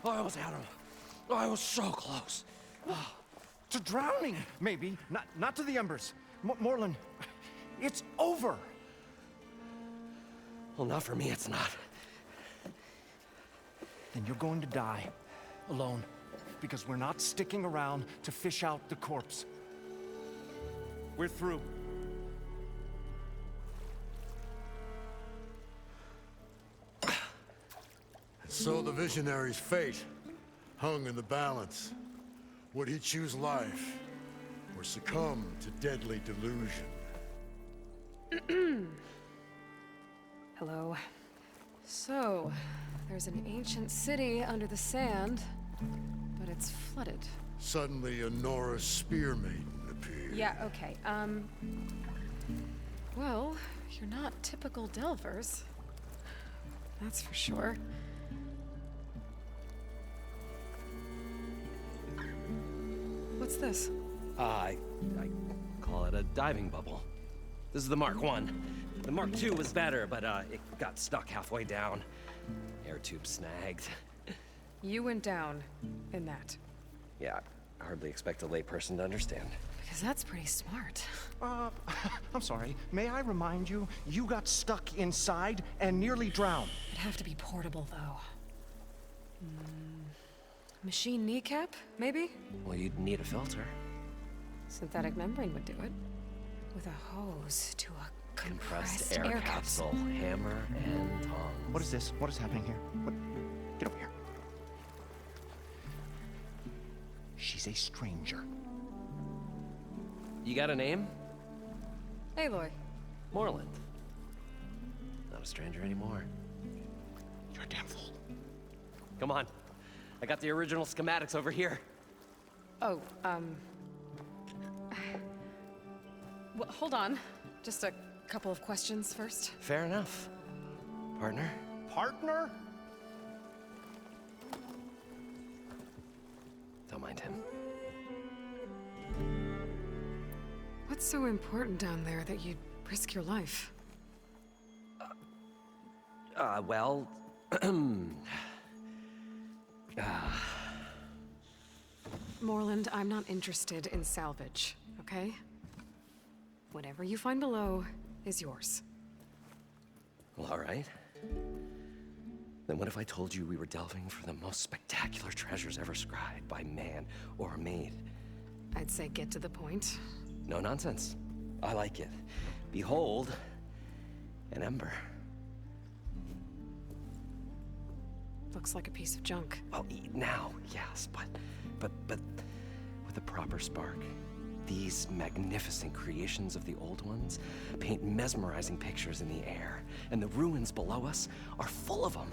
I almost had him. I was so close. To drowning, maybe. Not to the embers. Moreland, it's over. Well, not for me, it's not. Then you're going to die. Alone. Because we're not sticking around to fish out the corpse. We're through. So the visionary's fate hung in the balance. Would he choose life or succumb to deadly delusion? Hello. So, there's an ancient city under the sand, but it's flooded. Suddenly, a Norse spear maiden appeared. Yeah, okay, well, you're not typical Delvers. That's for sure. What's this? I call it a diving bubble. This is the Mark I. The Mark II was better, but it got stuck halfway down. Air tube snagged. You went down in that. Yeah, I hardly expect a layperson to understand. Because that's pretty smart. I'm sorry. May I remind you, you got stuck inside and nearly drowned. It'd have to be portable, though. Machine kneecap, maybe? Well, you'd need a filter. Synthetic membrane would do it. With a hose to a compressed air capsule. capsule, hammer, and tongs. What is this? What is happening here? What? Get over here. She's a stranger. You got a name? Aloy. Moreland. Not a stranger anymore. You're a damn fool. Come on. I got the original schematics over here. Oh, well, hold on. Just a couple of questions first. Fair enough. Partner? Partner? Don't mind him. What's so important down there that you'd risk your life? Well... Moreland, I'm not interested in salvage, okay? Whatever you find below is yours. Well, all right. Then what if I told you we were delving for the most spectacular treasures ever scribed by man or maid? I'd say get to the point. No nonsense. I like it. Behold, an ember. Looks like a piece of junk. Well, now, yes, but with a proper spark. These magnificent creations of the old ones paint mesmerizing pictures in the air, and the ruins below us are full of them.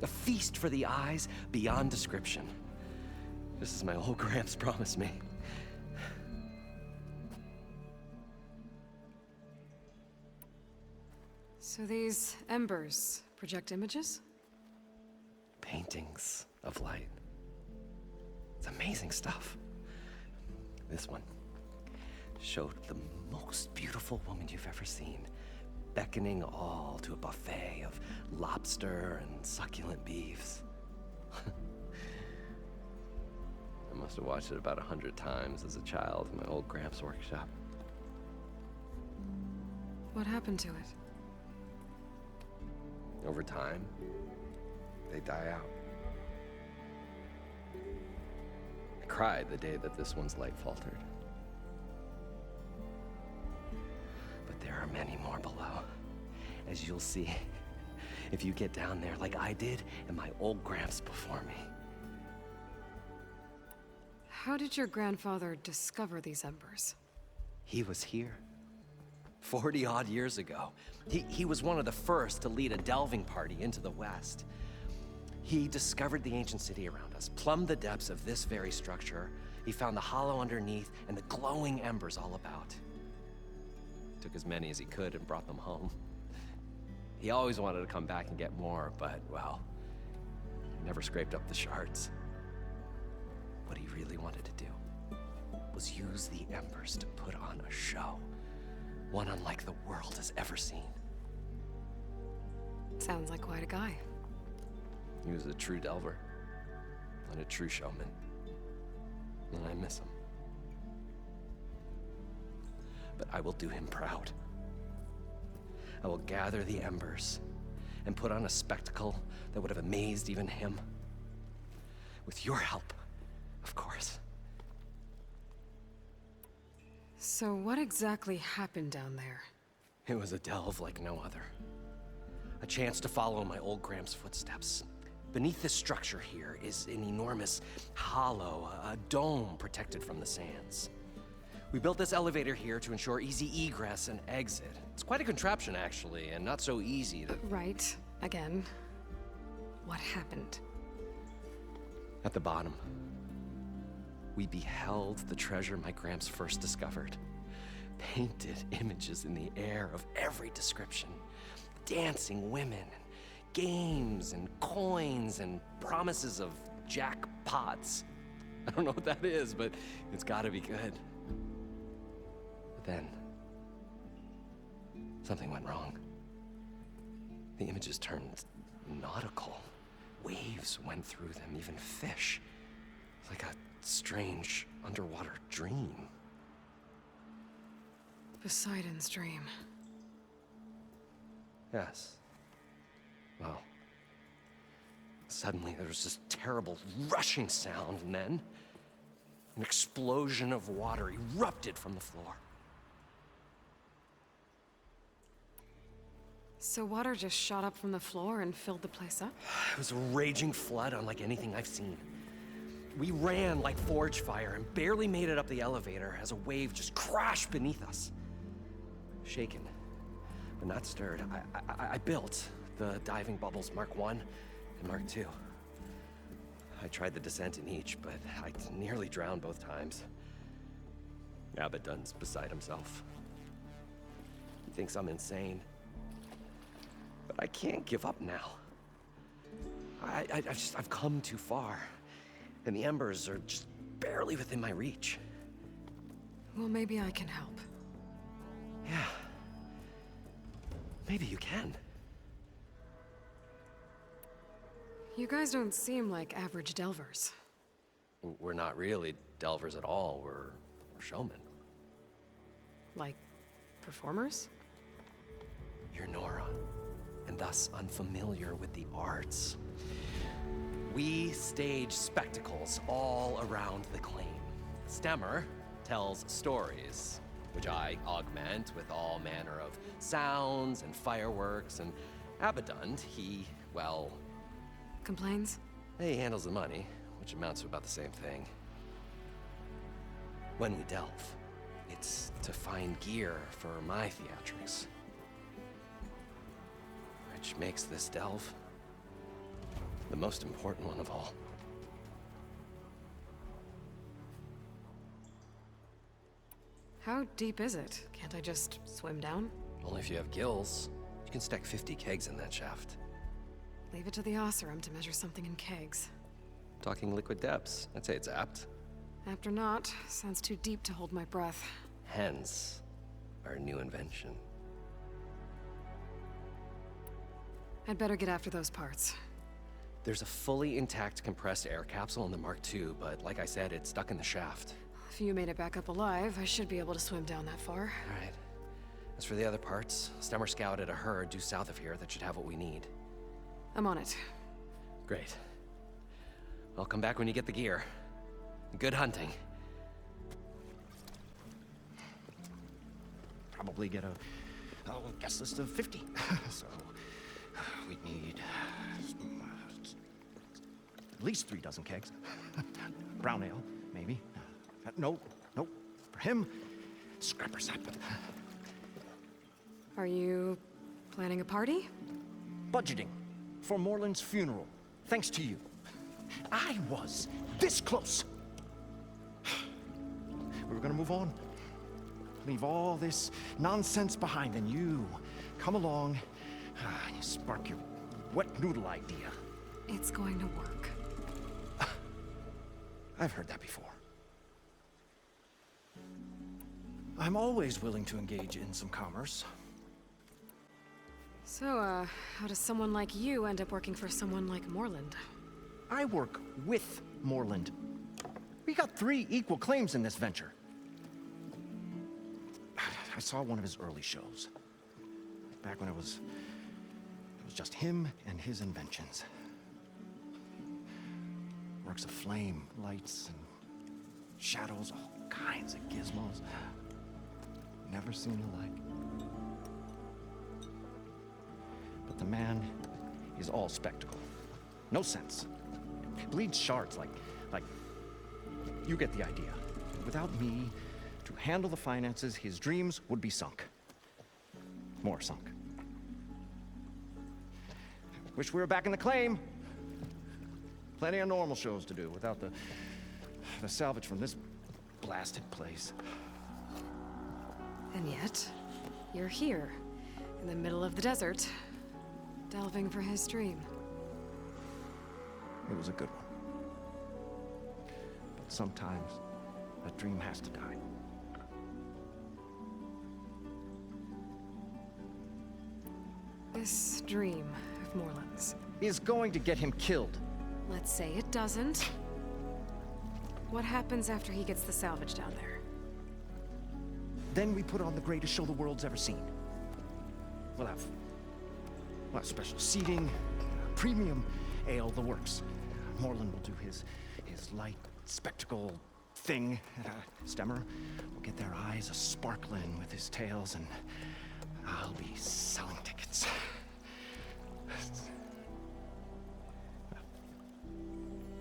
A feast for the eyes beyond description. Just as my old Gramps promised me. So these embers project images? Paintings of light. It's amazing stuff. This one showed the most beautiful woman you've ever seen, beckoning all to a buffet of lobster and succulent beefs. I must have watched it about 100 times as a child in my old Gramps workshop. What happened to it? Over time, they die out. I cried the day that this one's light faltered. But there are many more below, as you'll see if you get down there like I did and my old Gramps before me. How did your grandfather discover these embers? He was here 40-odd years ago. He was one of the first to lead a delving party into the West. He discovered the ancient city around us, plumbed the depths of this very structure. He found the hollow underneath and the glowing embers all about. Took as many as he could and brought them home. He always wanted to come back and get more, but, well, never scraped up the shards. What he really wanted to do was use the embers to put on a show. One unlike the world has ever seen. Sounds like quite a guy. He was a true delver. And a true showman. And I miss him. But I will do him proud. I will gather the embers and put on a spectacle that would have amazed even him. With your help, of course. So what exactly happened down there? It was a delve like no other. A chance to follow my old Graham's footsteps. Beneath this structure here is an enormous hollow, a dome protected from the sands. We built this elevator here to ensure easy egress and exit. It's quite a contraption, actually, and not so easy to... Right. Again. What happened? At the bottom, we beheld the treasure my Gramps first discovered. Painted images in the air of every description. Dancing women, games and coins and promises of jackpots. I don't know what that is, but it's gotta be good. But then, something went wrong. The images turned nautical. Waves went through them, even fish. Like a strange underwater dream. Poseidon's dream. Yes. Well, suddenly there was this terrible rushing sound, and then an explosion of water erupted from the floor. So water just shot up from the floor and filled the place up? It was a raging flood unlike anything I've seen. We ran like forge fire and barely made it up the elevator as a wave just crashed beneath us. Shaken, but not stirred, I built the diving bubbles Mark I and Mark II. I tried the descent in each, but I nearly drowned both times. Abaddon's beside himself. He thinks I'm insane. But I can't give up now. I've come too far. And the embers are just barely within my reach. Well, maybe I can help. Yeah. Maybe you can. You guys don't seem like average delvers. We're not really delvers at all. We're showmen. Like, performers? You're Nora, and thus unfamiliar with the arts. We stage spectacles all around the claim. Stemmer tells stories, which I augment with all manner of sounds and fireworks, and Abaddon, he, well... Complains? He handles the money, which amounts to about the same thing. When we delve, it's to find gear for my theatrics. Which makes this delve the most important one of all. How deep is it? Can't I just swim down? Only if you have gills. You can stack 50 kegs in that shaft. Leave it to the Oseram to measure something in kegs. Talking liquid depths, I'd say it's apt. After not, sounds too deep to hold my breath. Hence, our new invention. I'd better get after those parts. There's a fully intact compressed air capsule in the Mark II, but like I said, it's stuck in the shaft. If you made it back up alive, I should be able to swim down that far. All right. As for the other parts, Stemmer scouted a herd due south of here that should have what we need. I'm on it. Great. I'll come back when you get the gear. Good hunting. Probably get a guest list of 50. So we'd need at least 3 dozen kegs. Brown ale, maybe. No. For him, scrapper sap. Are you planning a party? Budgeting for Moreland's funeral, thanks to you. I was this close. We were gonna move on. Leave all this nonsense behind, and you come along, you spark your wet noodle idea. It's going to work. I've heard that before. I'm always willing to engage in some commerce. So, how does someone like you end up working for someone like Morland? I work with Morland. We got 3 equal claims in this venture. I saw one of his early shows. Back when it was just him and his inventions. Works of flame, lights, and shadows, all kinds of gizmos. Never seen the like. But the man is all spectacle. No sense. Bleeds shards like you get the idea. Without me to handle the finances, his dreams would be sunk. More sunk. Wish we were back in the claim. Plenty of normal shows to do without the salvage from this blasted place. And yet, you're here, in the middle of the desert, delving for his dream. It was a good one. But sometimes, that dream has to die. This dream of Morland's. Is going to get him killed. Let's say it doesn't. What happens after he gets the salvage down there? Then we put on the greatest show the world's ever seen. We'll have special seating, premium ale, the works. Morland will do his light spectacle thing. Stemmer will get their eyes a-sparkling with his tales, and I'll be selling tickets.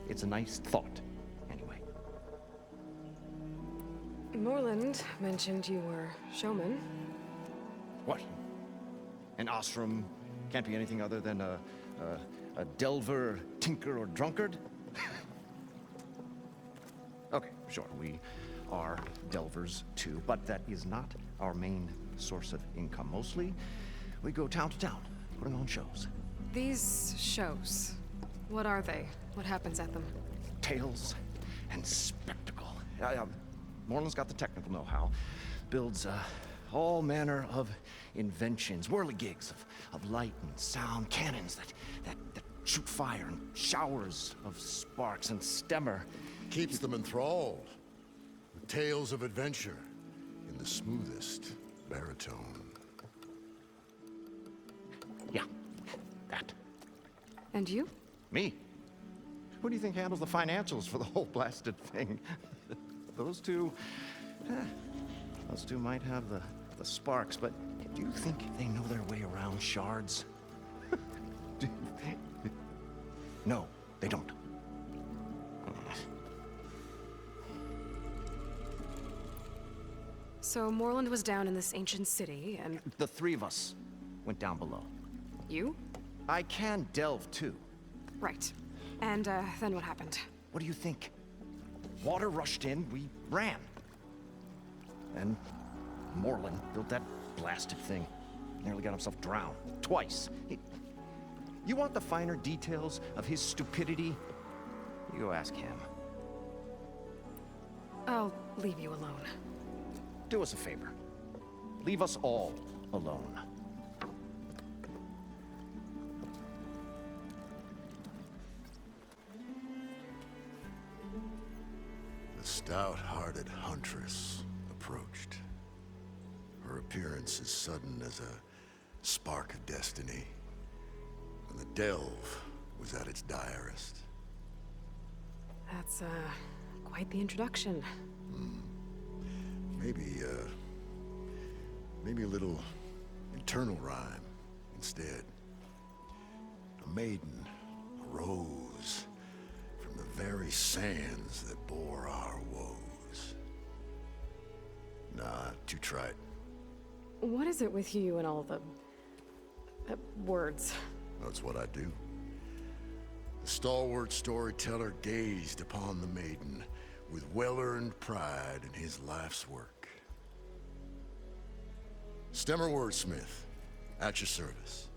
It's a nice thought, anyway. Morland mentioned you were showman. What? An ostrom can't be anything other than a delver, tinker, or drunkard? Okay, sure, we are delvers too, but that is not our main source of income. Mostly, we go town to town, putting on shows. These shows, what are they? What happens at them? Tales and spectacle. Morland's got the technical know-how. Builds all manner of inventions, whirligigs of light and sound, cannons that shoot fire, and showers of sparks, and Stemmer Keeps them enthralled with tales of adventure in the smoothest baritone. Yeah, that. And you? Me? Who do you think handles the financials for the whole blasted thing? Those two might have the sparks, but do you think they know their way around shards? No, they don't. So Morland was down in this ancient city, and The 3 of us went down below. you? I can delve too. Right. And, then what happened? What do you think? Water rushed in, we ran. And Morland built that blasted thing. Nearly got himself drowned. Twice. You want the finer details of his stupidity? You go ask him. I'll leave you alone. Do us a favor. Leave us all alone. The stout-hearted huntress approached. Her appearance as sudden as a spark of destiny, and the delve was at its direst. That's, quite the introduction. Maybe a little internal rhyme instead. A maiden arose from the very sands that bore our woes. Nah, too trite. What is it with you and all the... words? That's what I do. The stalwart storyteller gazed upon the maiden with well-earned pride in his life's work. Stemmer wordsmith, at your service.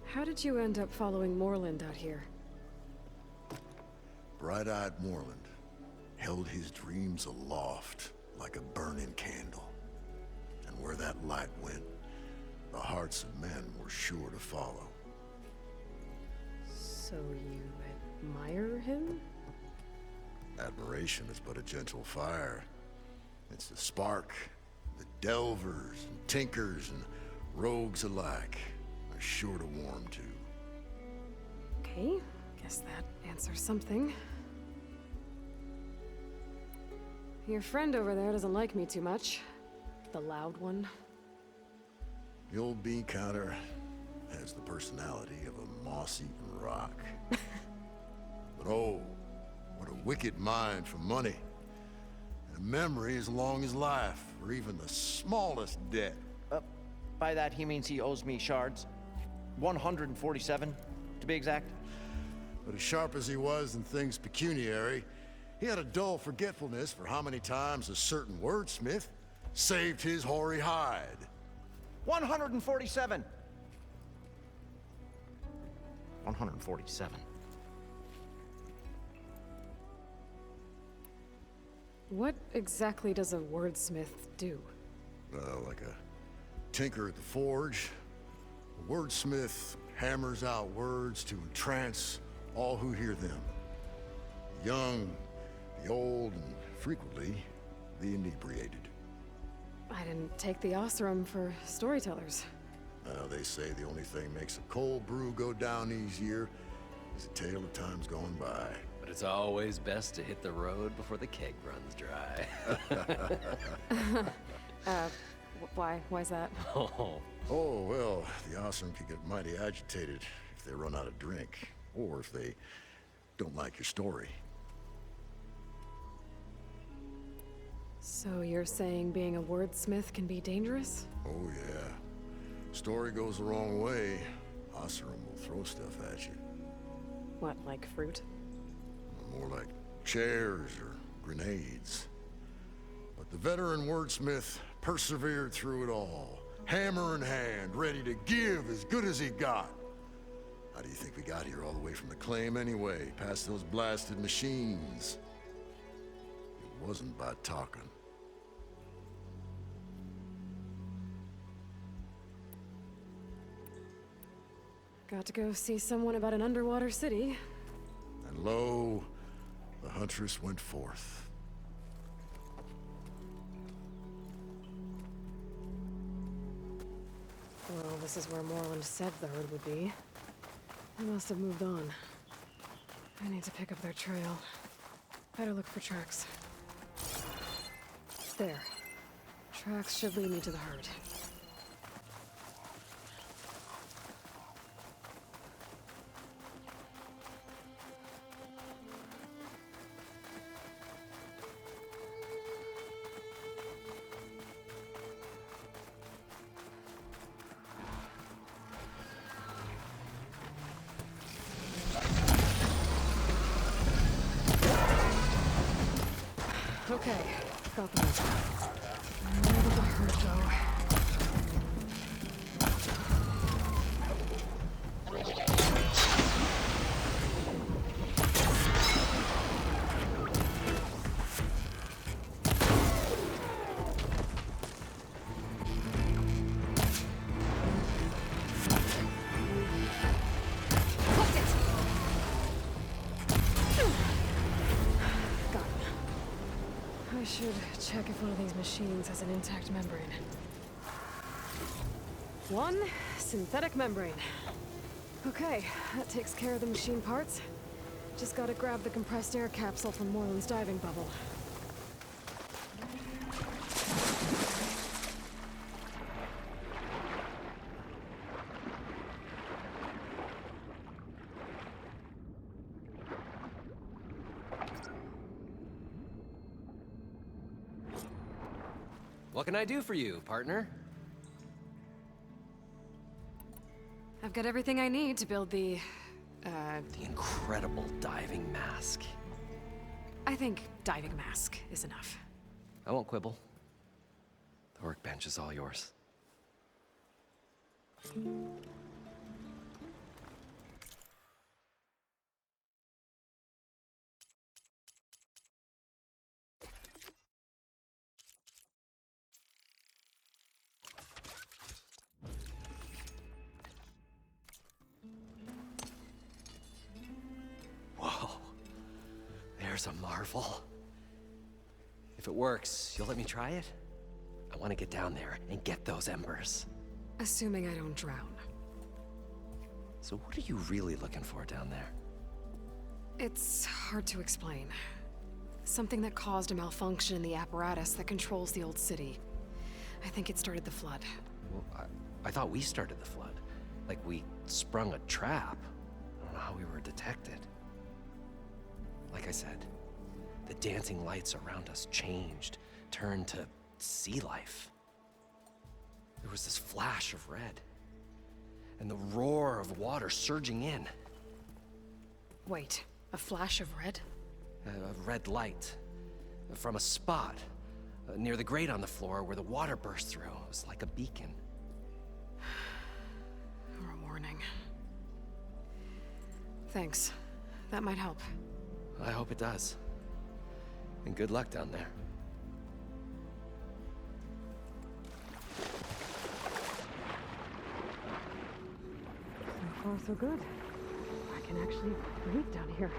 How did you end up following Morland out here? Bright-eyed Moreland. held his dreams aloft like a burning candle. And where that light went, the hearts of men were sure to follow. So you admire him? Admiration is but a gentle fire. It's the spark that delvers and tinkers and rogues alike are sure to warm to. Okay, guess that answers something. Your friend over there doesn't like me too much. The loud one. The old bean counter has the personality of a moss-eaten rock. But oh, what a wicked mind for money. And a memory as long as life, or even the smallest debt. By that, he means he owes me shards. 147, to be exact. But as sharp as he was in things pecuniary, he had a dull forgetfulness for how many times a certain wordsmith saved his hoary hide. 147. 147. What exactly does a wordsmith do? Like a tinker at the forge, a wordsmith hammers out words to entrance all who hear them. The young, the old, and frequently the inebriated. I didn't take the Osram for storytellers. They say the only thing makes a cold brew go down easier is a tale of times gone by. But it's always best to hit the road before the keg runs dry. Why's that? Oh, Oh, well, the awesome can get mighty agitated if they run out of drink, or if they don't like your story. So you're saying being a wordsmith can be dangerous? Oh, yeah. Story goes the wrong way, Oseram will throw stuff at you. What, like fruit? More like chairs or grenades. But the veteran wordsmith persevered through it all, hammer in hand, ready to give as good as he got. How do you think we got here all the way from the claim anyway, past those blasted machines? It wasn't by talking. Got to go see someone about an underwater city. And lo, the huntress went forth. Well, this is where Moreland said the herd would be. They must have moved on. I need to pick up their trail. Better look for tracks. There. Tracks should lead me to the herd. Okay, got them. Where did the herd go? Got him. I should check if one of these machines has an intact membrane. One synthetic membrane. Okay, that takes care of the machine parts. Just gotta grab the compressed air capsule from Moreland's diving bubble. what can I do for you, partner? I've got everything I need to build the incredible diving mask. I think diving mask is enough. I won't quibble. The workbench is all yours. there's a marvel. If it works, you'll let me try it? I want to get down there and get those embers. Assuming I don't drown. So what are you really looking for down there? It's hard to explain. Something that caused a malfunction in the apparatus that controls the old city. I think it started the flood. Well, I thought we started the flood. Like we sprung a trap. I don't know how we were detected. Like I said, the dancing lights around us changed, turned to sea life. There was this flash of red, and the roar of water surging in. Wait, a flash of red? A red light from a spot near the grate on the floor where the water burst through. It was like a beacon. Or a warning. Thanks. That might help. I hope it does. And good luck down there. So far, so good. I can actually breathe down here.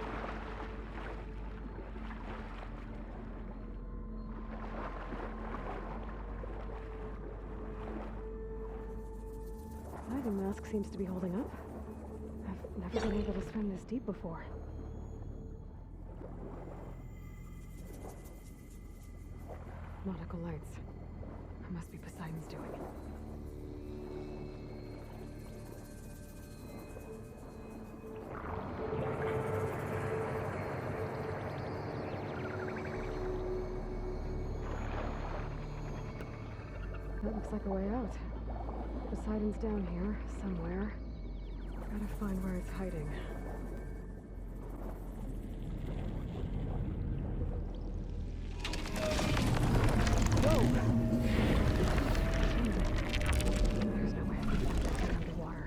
Diving mask seems to be holding up. I've never been able to swim this deep before. Nautical lights. That must be Poseidon's doing. That looks like a way out. Poseidon's down here, somewhere. Gotta find where it's hiding. There's no way I can get that thing underwater.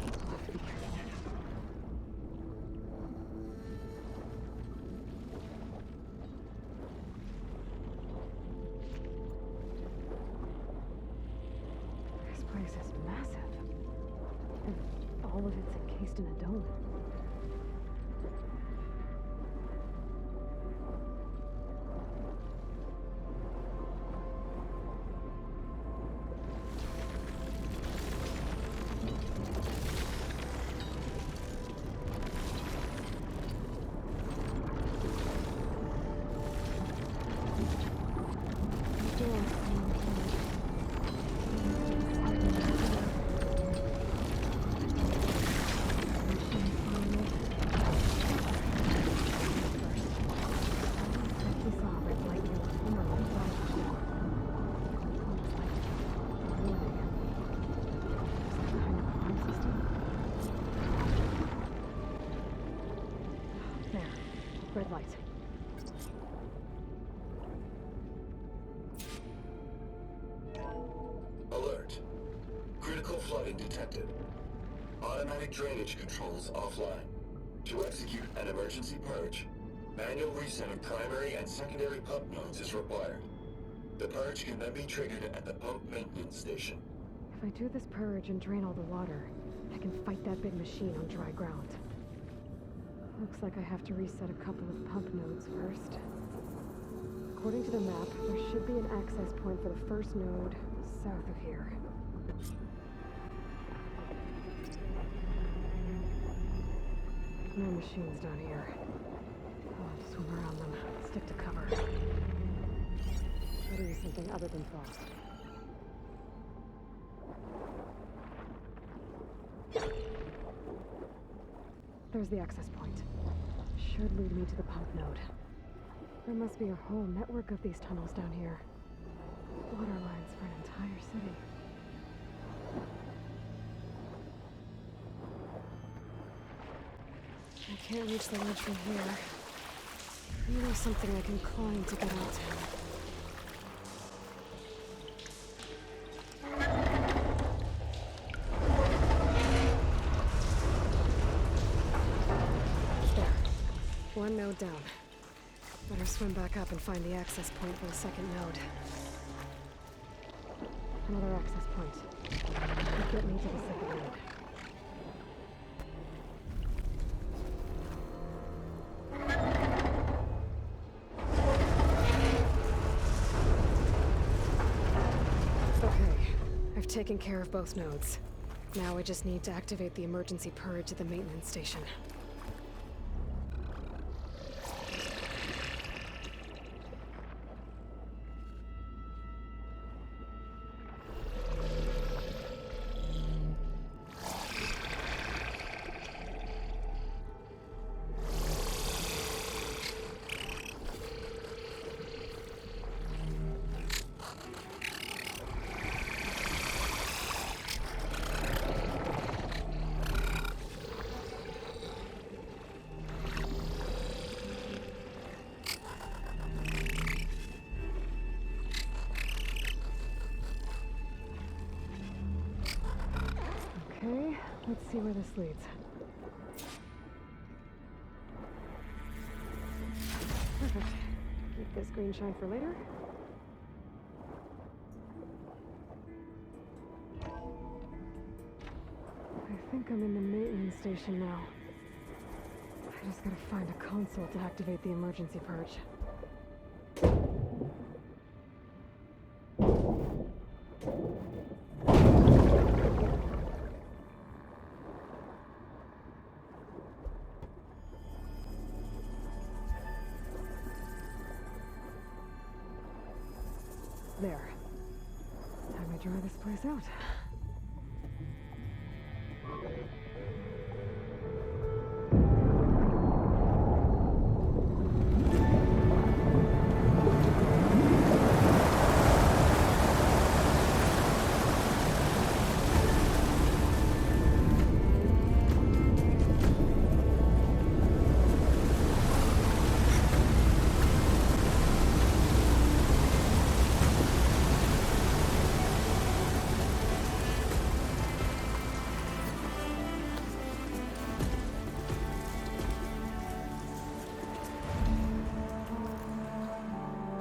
I'll have to be careful. This place is massive. And all of it's encased in a dome. Red light. Alert. Critical flooding detected. Automatic drainage controls offline. To execute an emergency purge, manual reset of primary and secondary pump nodes is required. The purge can then be triggered at the pump maintenance station. If I do this purge and drain all the water, I can fight that big machine on dry ground. Looks like I have to reset a couple of pump nodes first. According to the map, there should be an access point for the first node south of here. No machines down here. I'll have to swim around them, stick to cover. Try to use something other than frost. There's the access point. Should lead me to the pump node. There must be a whole network of these tunnels down here. Water lines for an entire city. I can't reach the ledge from here. Maybe something I can climb to get out. One node down. Better swim back up and find the access point for the second node. Another access point. Should get me to the second node. I've taken care of both nodes. Now I just need to activate the emergency purge at the maintenance station. Okay, let's see where this leads. Perfect. Keep this green shine for later. I think I'm in the maintenance station now. I just gotta find a console to activate the emergency purge. There. Time to dry this place out.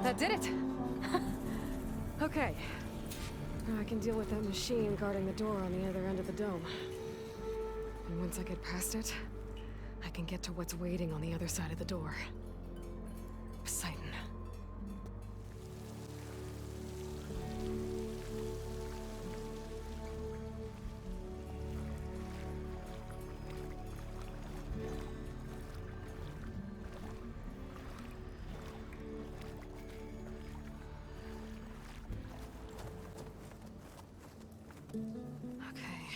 That did it! Okay. Now I can deal with that machine guarding the door on the other end of the dome. And once I get past it, I can get to what's waiting on the other side of the door. Poseidon. Okay.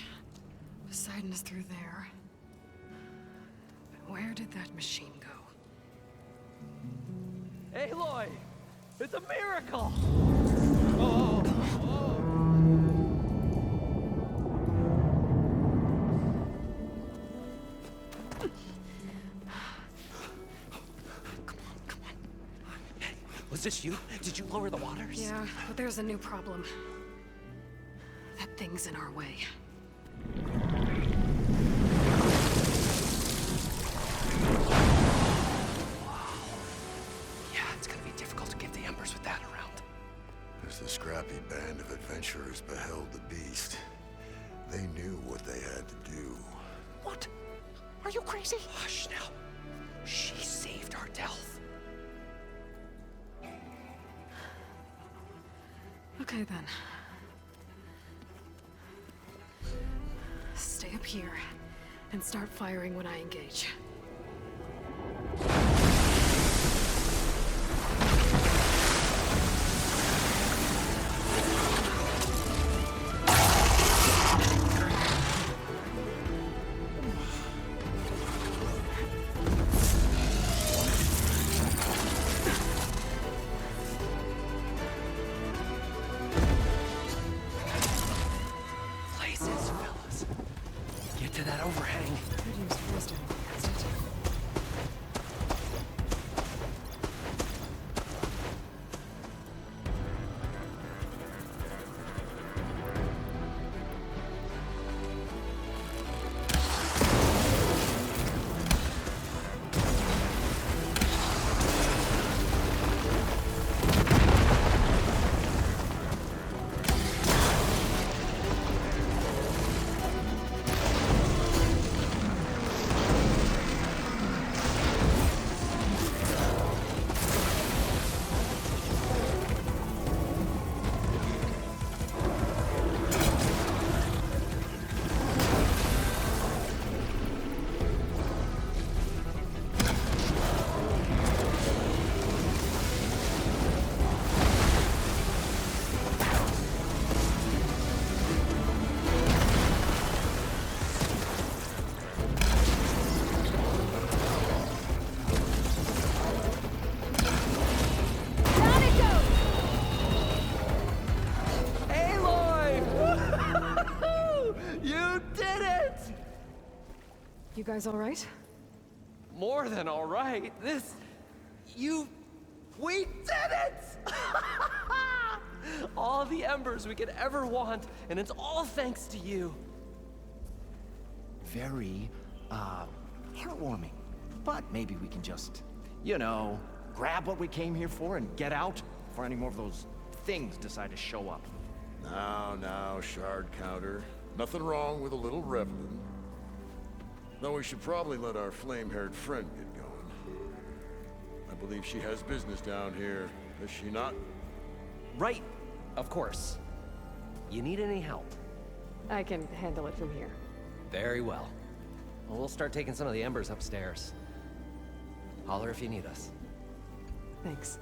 Poseidon is through there. But where did that machine go? Aloy! It's a miracle! Was this you? Did you lower the waters? Yeah, but there's a new problem. That thing's in our way. Yeah, it's gonna be difficult to get the Embers with that around. As the scrappy band of adventurers beheld the beast, they knew what they had to do. What? Are you crazy? Hush now. She saved our Delph. Okay then. Stay up here and start firing when I engage. Places, fellas. Get to that overhang. Could use force against it. guys all right? More than all right. We did it! All the embers we could ever want, and it's all thanks to you. Very, heartwarming. But maybe we can just, you know, grab what we came here for and get out before any more of those things decide to show up. Now, shard counter. Nothing wrong with a little reveling. Though we should probably let our flame-haired friend get going. I believe she has business down here, does she not? Right, of course. You need any help? I can handle it from here. Very well. Well, we'll start taking some of the embers upstairs. Holler if you need us. Thanks.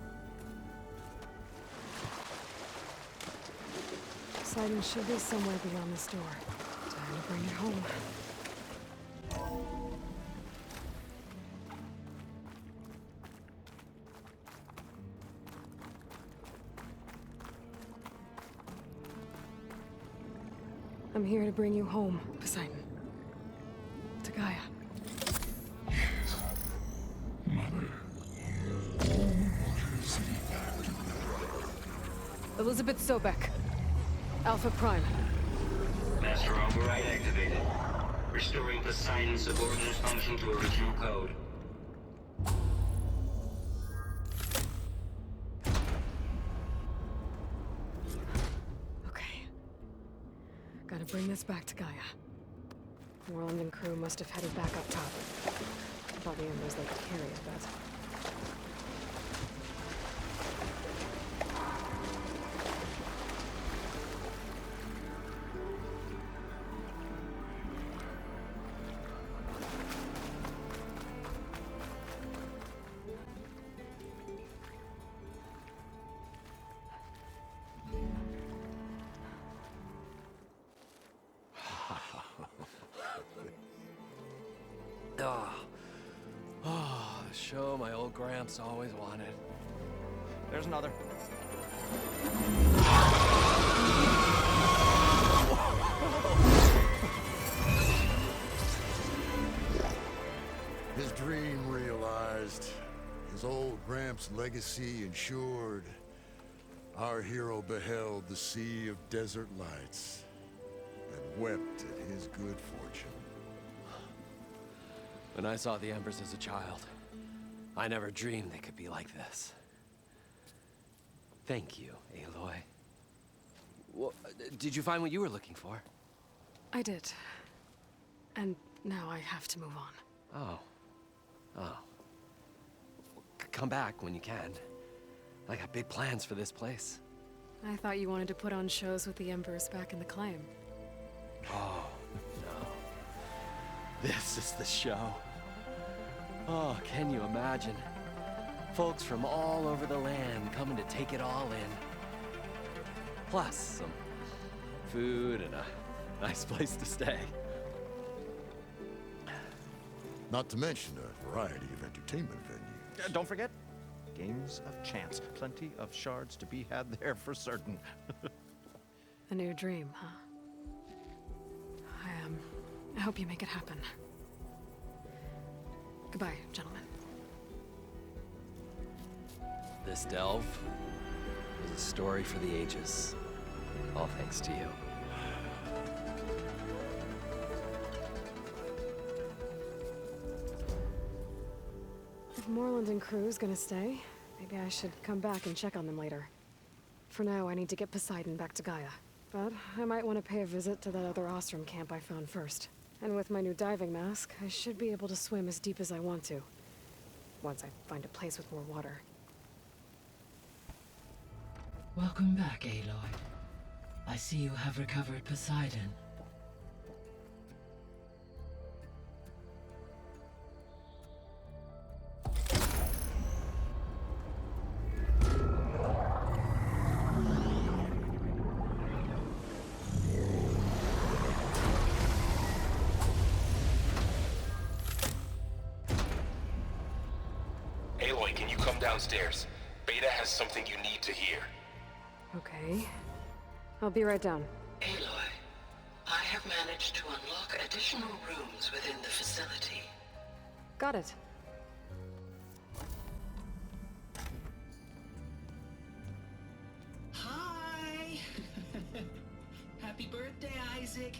Poseidon should be somewhere beyond this door. Time to bring it home. I'm here to bring you home, Poseidon. To Gaia. Elizabeth Sobek. Alpha Prime. Master override activated. Restoring Poseidon's subordinate function to original code. Okay. Gotta bring this back to Gaia. Moreland and crew must have headed back up top. Thought the embers they could carry, I bet. The show my old Gramps always wanted. There's another. His dream realized. His old Gramps' legacy ensured. Our hero beheld the sea of desert lights and wept at his good fortune. When I saw the embers as a child, I never dreamed they could be like this. Thank you, Aloy. Well, did you find what you were looking for? I did. And now I have to move on. Oh. Come back when you can. I got big plans for this place. I thought you wanted to put on shows with the Embers back in the claim. Oh, no. This is the show. Oh, can you imagine? Folks from all over the land coming to take it all in. Plus some food and a nice place to stay. Not to mention a variety of entertainment venues. Don't forget, games of chance. Plenty of shards to be had there for certain. A new dream, huh? I hope you make it happen. Goodbye, gentlemen. This delve is a story for the ages. All thanks to you. If Moreland and crew's gonna stay, maybe I should come back and check on them later. For now, I need to get Poseidon back to Gaia. But I might want to pay a visit to that other Ostrom camp I found first. And with my new diving mask, I should be able to swim as deep as I want to. Once I find a place with more water. Welcome back, Aloy. I see you have recovered Poseidon. Aloy, can you come downstairs? Beta has something you need to hear. Okay. I'll be right down. Aloy, I have managed to unlock additional rooms within the facility. Got it. Hi! Happy birthday, Isaac.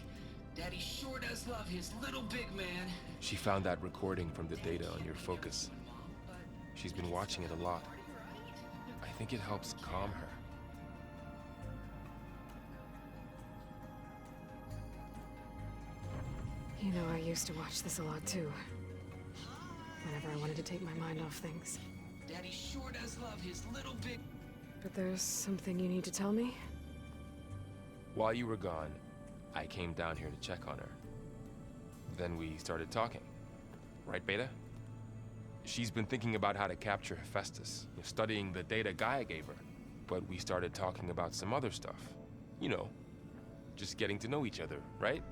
Daddy sure does love his little big man. She found that recording from the data on your focus. She's been watching it a lot. I think it helps calm her. You know, I used to watch this a lot too. Whenever I wanted to take my mind off things. Daddy sure does love his little big... But there's something you need to tell me? While you were gone, I came down here to check on her. Then we started talking. Right, Beta? She's been thinking about how to capture Hephaestus, studying the data Gaia gave her. But we started talking about some other stuff. You know, just getting to know each other, right?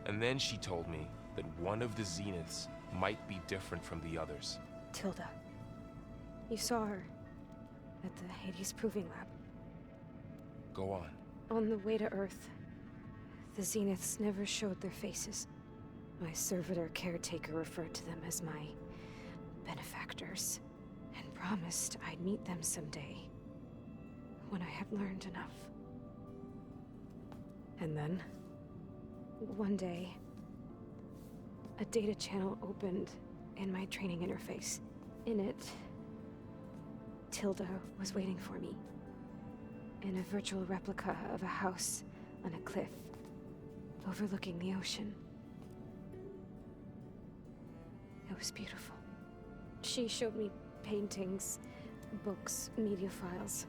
And then she told me that one of the Zeniths might be different from the others. Tilda. You saw her at the Hades Proving Lab. Go on. On the way to Earth, the Zeniths never showed their faces. My servitor caretaker referred to them as my benefactors, and promised I'd meet them someday, when I had learned enough. And then, one day, a data channel opened in my training interface. In it, Tilda was waiting for me, in a virtual replica of a house on a cliff, overlooking the ocean. It was beautiful. She showed me paintings, books, media files.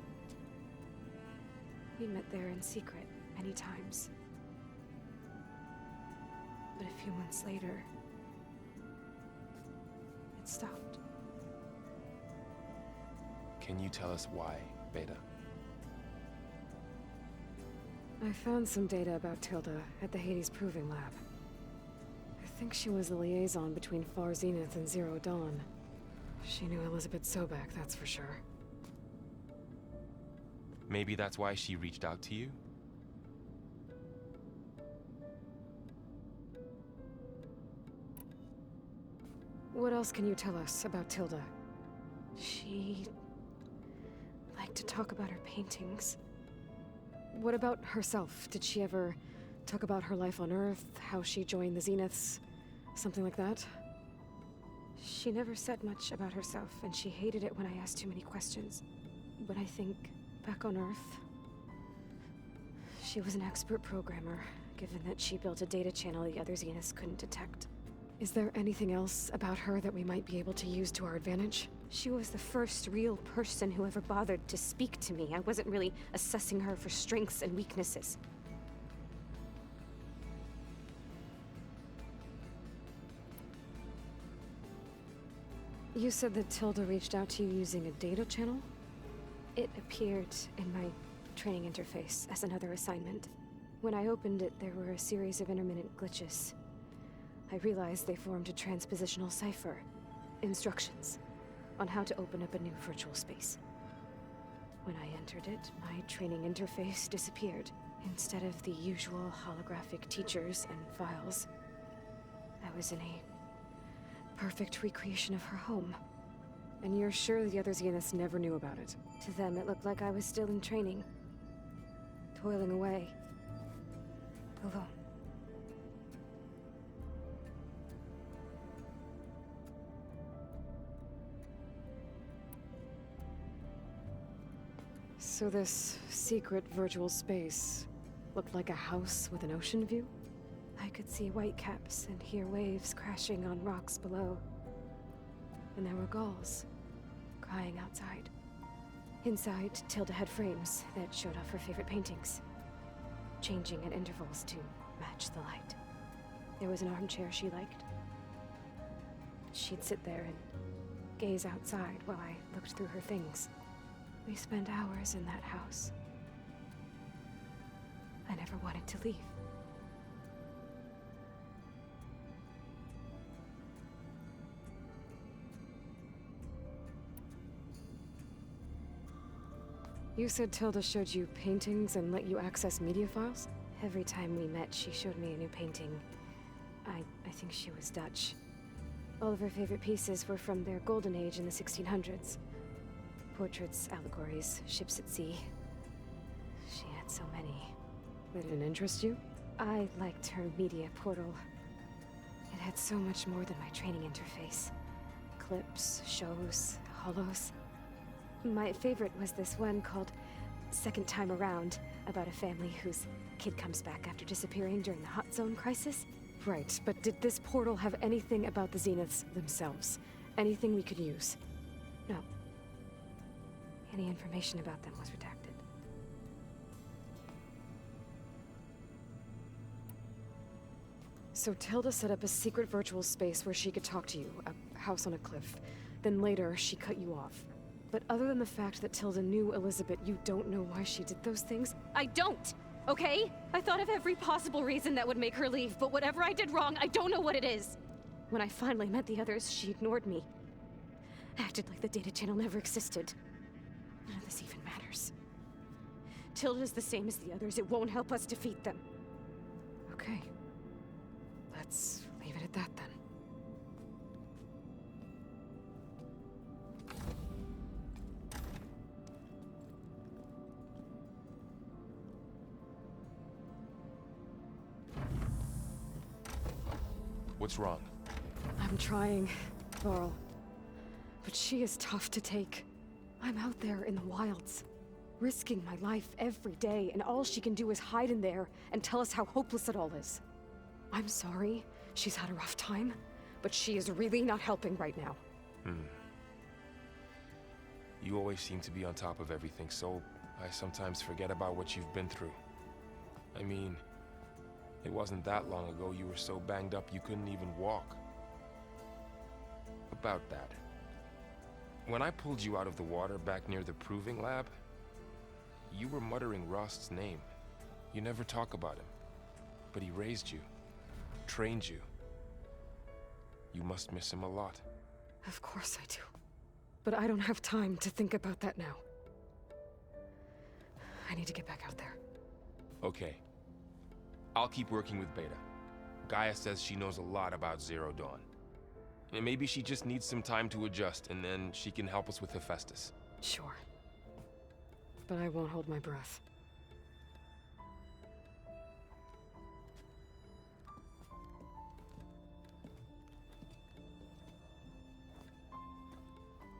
We met there in secret many times. But a few months later, it stopped. Can you tell us why, Beta? I found some data about Tilda at the Hades Proving Lab. I think she was the liaison between Far Zenith and Zero Dawn. She knew Elizabeth Sobek, that's for sure. Maybe that's why she reached out to you? What else can you tell us about Tilda? She liked to talk about her paintings. What about herself? Did she ever talk about her life on Earth, how she joined the Zeniths, something like that? She never said much about herself, and she hated it when I asked too many questions. But I think, back on Earth, she was an expert programmer, given that she built a data channel the other Zeniths couldn't detect. Is there anything else about her that we might be able to use to our advantage? She was the first real person who ever bothered to speak to me. I wasn't really assessing her for strengths and weaknesses. You said that Tilda reached out to you using a data channel? It appeared in my training interface as another assignment. When I opened it, there were a series of intermittent glitches. I realized they formed a transpositional cipher. Instructions on how to open up a new virtual space. When I entered it, my training interface disappeared. Instead of the usual holographic teachers and files, I was in a perfect recreation of her home. And you're sure the other Zeniths never knew about it? To them, it looked like I was still in training. Toiling away. Alone. So this secret virtual space looked like a house with an ocean view? I could see whitecaps and hear waves crashing on rocks below. And there were gulls crying outside. Inside, Tilda had frames that showed off her favorite paintings, changing at intervals to match the light. There was an armchair she liked. She'd sit there and gaze outside while I looked through her things. We spent hours in that house. I never wanted to leave. You said Tilda showed you paintings and let you access media files? Every time we met, she showed me a new painting. I think she was Dutch. All of her favorite pieces were from their golden age in the 1600s. Portraits, allegories, ships at sea. She had so many. They didn't interest you? I liked her media portal. It had so much more than my training interface. Clips, shows, holos. My favorite was this one called Second Time Around, about a family whose kid comes back after disappearing during the Hot Zone crisis. Right, but did this portal have anything about the Zeniths themselves? Anything we could use? No. Any information about them was redacted. So Tilda set up a secret virtual space where she could talk to you, a house on a cliff. Then later, she cut you off. But other than the fact that Tilda knew Elizabeth, you don't know why she did those things? I don't! Okay? I thought of every possible reason that would make her leave, but whatever I did wrong, I don't know what it is. When I finally met the others, she ignored me. Acted like the data channel never existed. None of this even matters. Tilda's the same as the others. It won't help us defeat them. Okay. Let's leave it at that then. What's wrong? I'm trying, Laurel. But she is tough to take. I'm out there in the wilds, risking my life every day, and all she can do is hide in there and tell us how hopeless it all is. I'm sorry, she's had a rough time, but she is really not helping right now. You always seem to be on top of everything, so I sometimes forget about what you've been through. I mean, it wasn't that long ago you were so banged up you couldn't even walk. About that. When I pulled you out of the water back near the proving lab, you were muttering Rost's name. You never talk about him. But he raised you, trained you. You must miss him a lot. Of course I do. But I don't have time to think about that now. I need to get back out there. Okay. I'll keep working with Beta. Gaia says she knows a lot about Zero Dawn. And maybe she just needs some time to adjust, and then she can help us with Hephaestus. Sure. But I won't hold my breath.